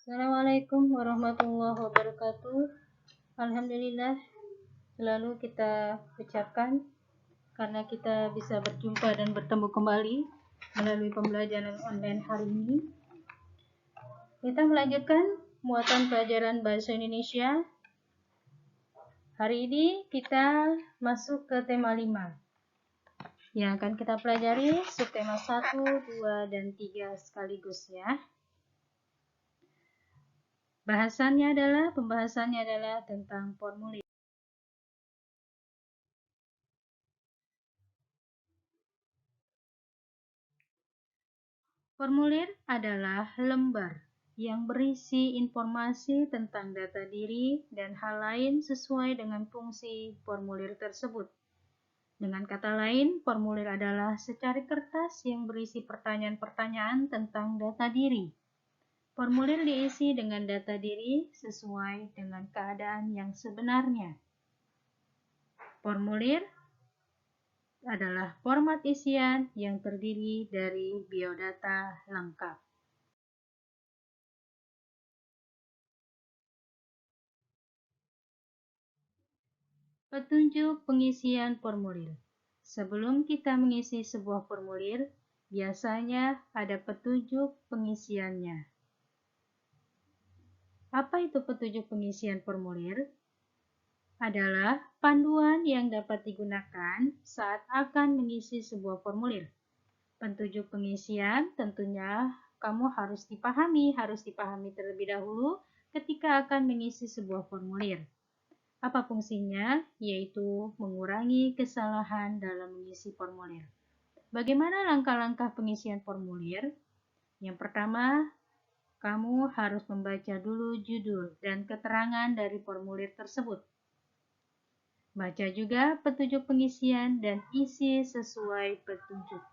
Assalamualaikum warahmatullahi wabarakatuh. Alhamdulillah selalu kita ucapkan karena kita bisa berjumpa dan bertemu kembali melalui pembelajaran online hari ini. Kita melanjutkan muatan pelajaran bahasa Indonesia. Hari ini kita masuk ke tema 5 yang akan kita pelajari subtema 1, 2, dan 3 sekaligus ya. Pembahasannya adalah tentang formulir. Formulir adalah lembar yang berisi informasi tentang data diri dan hal lain sesuai dengan fungsi formulir tersebut. Dengan kata lain, formulir adalah secari kertas yang berisi pertanyaan-pertanyaan tentang data diri. Formulir diisi dengan data diri sesuai dengan keadaan yang sebenarnya. Formulir adalah format isian yang terdiri dari biodata lengkap. Petunjuk pengisian formulir. Sebelum kita mengisi sebuah formulir, biasanya ada petunjuk pengisiannya. Apa itu petunjuk pengisian formulir? Adalah panduan yang dapat digunakan saat akan mengisi sebuah formulir. Petunjuk pengisian tentunya kamu harus dipahami terlebih dahulu ketika akan mengisi sebuah formulir. Apa fungsinya? Yaitu mengurangi kesalahan dalam mengisi formulir. Bagaimana langkah-langkah pengisian formulir? Yang pertama, kamu harus membaca dulu judul dan keterangan dari formulir tersebut. Baca juga petunjuk pengisian dan isi sesuai petunjuk.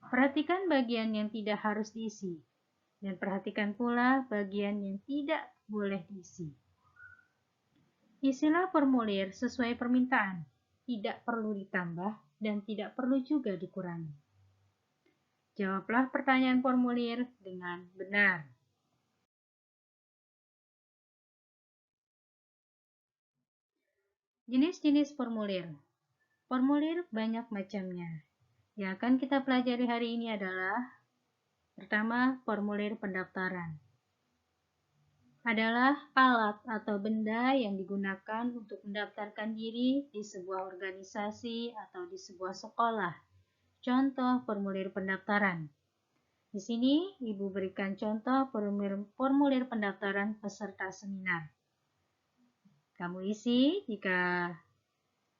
Perhatikan bagian yang tidak harus diisi, dan perhatikan pula bagian yang tidak boleh diisi. Isilah formulir sesuai permintaan, tidak perlu ditambah dan tidak perlu juga dikurangi. Jawablah pertanyaan formulir dengan benar. Jenis-jenis formulir. Formulir banyak macamnya. Yang akan kita pelajari hari ini adalah pertama, formulir pendaftaran. Adalah alat atau benda yang digunakan untuk mendaftarkan diri di sebuah organisasi atau di sebuah sekolah. Contoh formulir pendaftaran. Di sini Ibu berikan contoh formulir pendaftaran peserta seminar. Kamu isi jika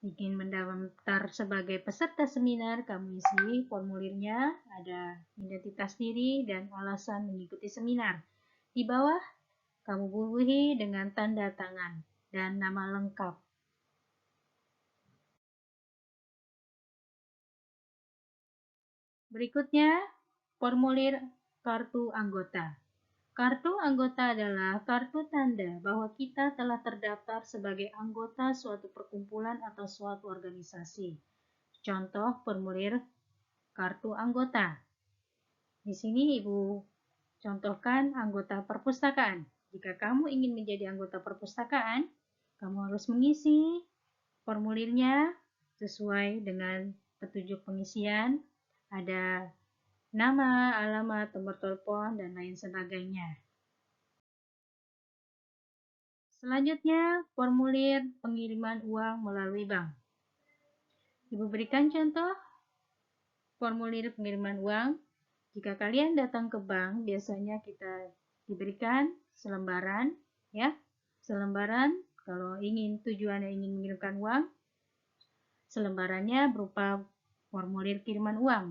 ingin mendaftar sebagai peserta seminar, kamu isi formulirnya, ada identitas diri dan alasan mengikuti seminar. Di bawah kamu bubuhi dengan tanda tangan dan nama lengkap. Berikutnya, formulir kartu anggota. Kartu anggota adalah kartu tanda bahwa kita telah terdaftar sebagai anggota suatu perkumpulan atau suatu organisasi. Contoh formulir kartu anggota. Di sini Ibu contohkan anggota perpustakaan. Jika kamu ingin menjadi anggota perpustakaan, kamu harus mengisi formulirnya sesuai dengan petunjuk pengisian. Ada nama, alamat, nomor telepon, dan lain sebagainya. Selanjutnya, formulir pengiriman uang melalui bank. Ibu berikan contoh formulir pengiriman uang. Jika kalian datang ke bank, biasanya kita diberikan selembaran, ya. Selembaran kalau tujuannya ingin mengirimkan uang, selembarannya berupa formulir kiriman uang.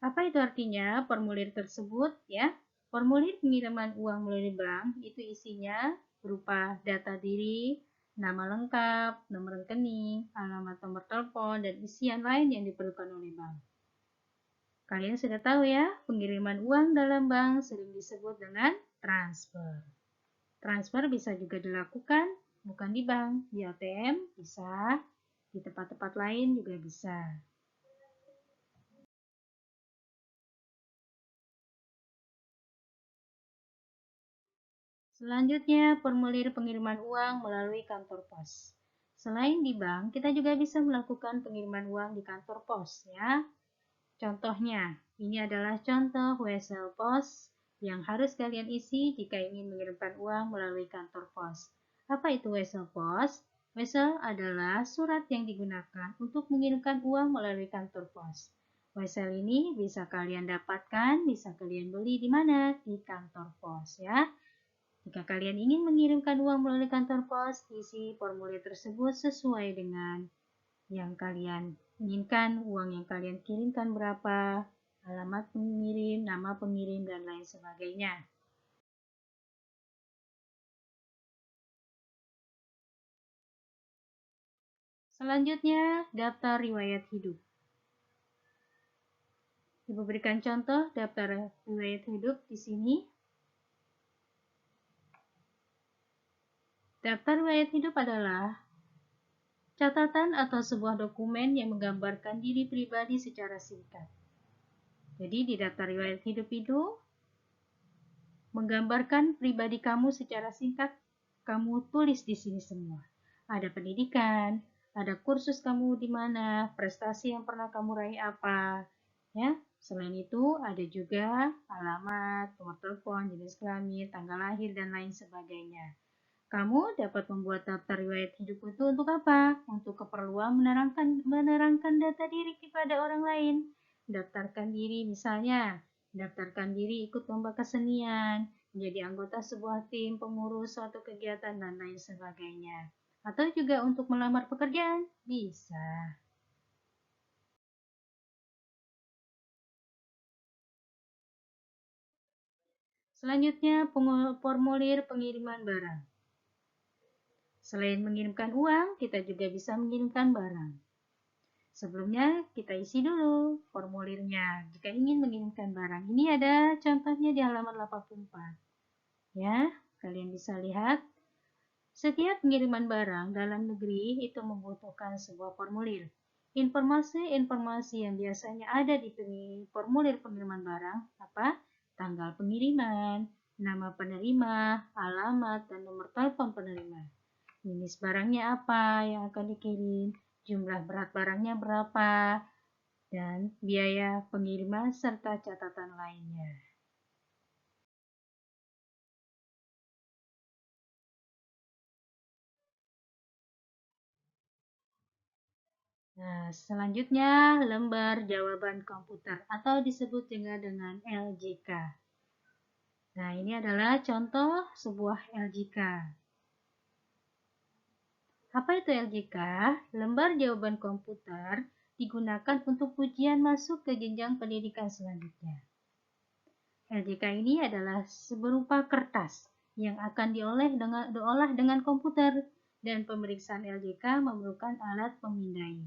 Apa itu artinya formulir tersebut, ya? Formulir pengiriman uang melalui bank itu isinya berupa data diri, nama lengkap, nomor rekening, alamat, nomor telepon, dan isian lain yang diperlukan oleh bank. Kalian sudah tahu ya, pengiriman uang dalam bank sering disebut dengan transfer. Transfer bisa juga dilakukan bukan di bank, di ATM bisa, di tempat-tempat lain juga bisa. Selanjutnya, formulir pengiriman uang melalui kantor pos. Selain di bank, kita juga bisa melakukan pengiriman uang di kantor pos ya. Contohnya, ini adalah contoh wesel pos yang harus kalian isi jika ingin mengirimkan uang melalui kantor pos. Apa itu wesel pos? Wesel adalah surat yang digunakan untuk mengirimkan uang melalui kantor pos. Wesel ini bisa kalian dapatkan, bisa kalian beli di mana? Di kantor pos ya. Jika kalian ingin mengirimkan uang melalui kantor pos, isi formulir tersebut sesuai dengan yang kalian inginkan, uang yang kalian kirimkan berapa, alamat pengirim, nama pengirim, dan lain sebagainya. Selanjutnya, daftar riwayat hidup. Ibu berikan contoh daftar riwayat hidup di sini. Daftar riwayat hidup adalah catatan atau sebuah dokumen yang menggambarkan diri pribadi secara singkat. Jadi di daftar riwayat hidup itu menggambarkan pribadi kamu secara singkat, kamu tulis di sini semua. Ada pendidikan, ada kursus kamu di mana, prestasi yang pernah kamu raih apa, ya. Selain itu ada juga alamat, nomor telepon, jenis kelamin, tanggal lahir, dan lain sebagainya. Kamu dapat membuat daftar riwayat hidup itu untuk apa? Untuk keperluan menerangkan data diri kepada orang lain. Daftarkan diri misalnya, daftarkan diri ikut lomba kesenian, menjadi anggota sebuah tim, pengurus suatu kegiatan, dan lain sebagainya. Atau juga untuk melamar pekerjaan, bisa. Selanjutnya, formulir pengiriman barang. Selain mengirimkan uang, kita juga bisa mengirimkan barang. Sebelumnya kita isi dulu formulirnya jika ingin mengirimkan barang. Ini ada contohnya di halaman 84. Ya, kalian bisa lihat. Setiap pengiriman barang dalam negeri itu membutuhkan sebuah formulir. Informasi-informasi yang biasanya ada di formulir pengiriman barang apa? Tanggal pengiriman, nama penerima, alamat, dan nomor telepon penerima. Jenis barangnya apa yang akan dikirim, jumlah berat barangnya berapa, dan biaya pengiriman serta catatan lainnya. Nah, selanjutnya lembar jawaban komputer atau disebut juga dengan LJK. Nah, ini adalah contoh sebuah LJK. Apa itu LJK? Lembar jawaban komputer digunakan untuk ujian masuk ke jenjang pendidikan selanjutnya. LJK ini adalah berupa kertas yang akan diolah dengan komputer, dan pemeriksaan LJK memerlukan alat pemindai.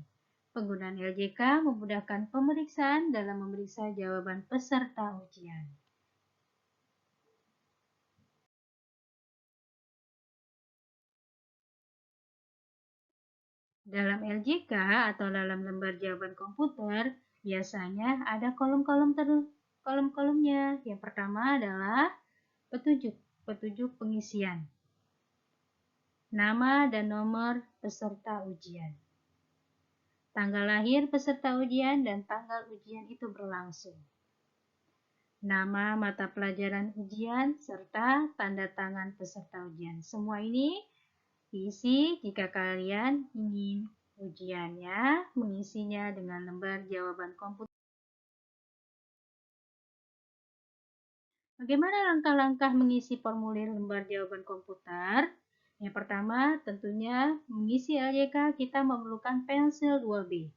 Penggunaan LJK memudahkan pemeriksaan dalam memeriksa jawaban peserta ujian. Dalam LJK atau dalam lembar jawaban komputer, biasanya ada kolom-kolomnya. Yang pertama adalah petunjuk pengisian. Nama dan nomor peserta ujian. Tanggal lahir peserta ujian dan tanggal ujian itu berlangsung. Nama mata pelajaran ujian serta tanda tangan peserta ujian. Semua ini diisi jika kalian ingin ujiannya mengisinya dengan lembar jawaban komputer. Bagaimana langkah-langkah mengisi formulir lembar jawaban komputer? Yang pertama, tentunya mengisi LJK kita memerlukan pensil 2B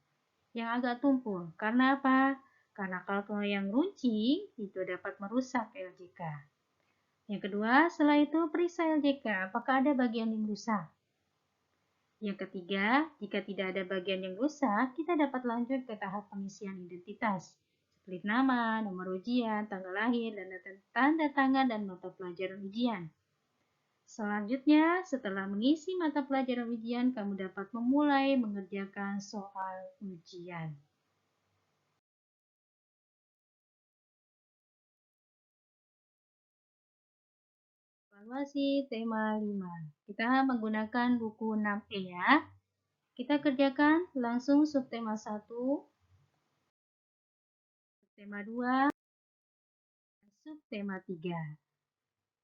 yang agak tumpul. Karena apa? Karena kalau yang runcing itu dapat merusak LJK. Yang kedua, setelah itu periksa LJK apakah ada bagian yang rusak. Yang ketiga, jika tidak ada bagian yang rusak, kita dapat lanjut ke tahap pengisian identitas, seperti nama, nomor ujian, tanggal lahir, dan tanda tangan dan mata pelajaran ujian. Selanjutnya, setelah mengisi mata pelajaran ujian, kamu dapat memulai mengerjakan soal ujian. Evaluasi tema 5. Kita menggunakan buku 6E ya. Kita kerjakan langsung subtema 1, subtema 2, dan subtema 3.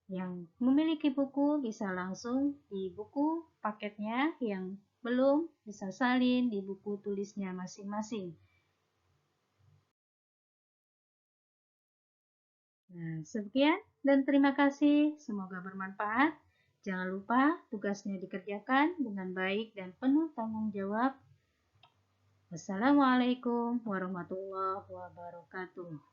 Yang memiliki buku bisa langsung di buku paketnya, yang belum bisa salin di buku tulisnya masing-masing. Nah, sekian dan terima kasih. Semoga bermanfaat. Jangan lupa tugasnya dikerjakan dengan baik dan penuh tanggung jawab. Wassalamualaikum warahmatullahi wabarakatuh.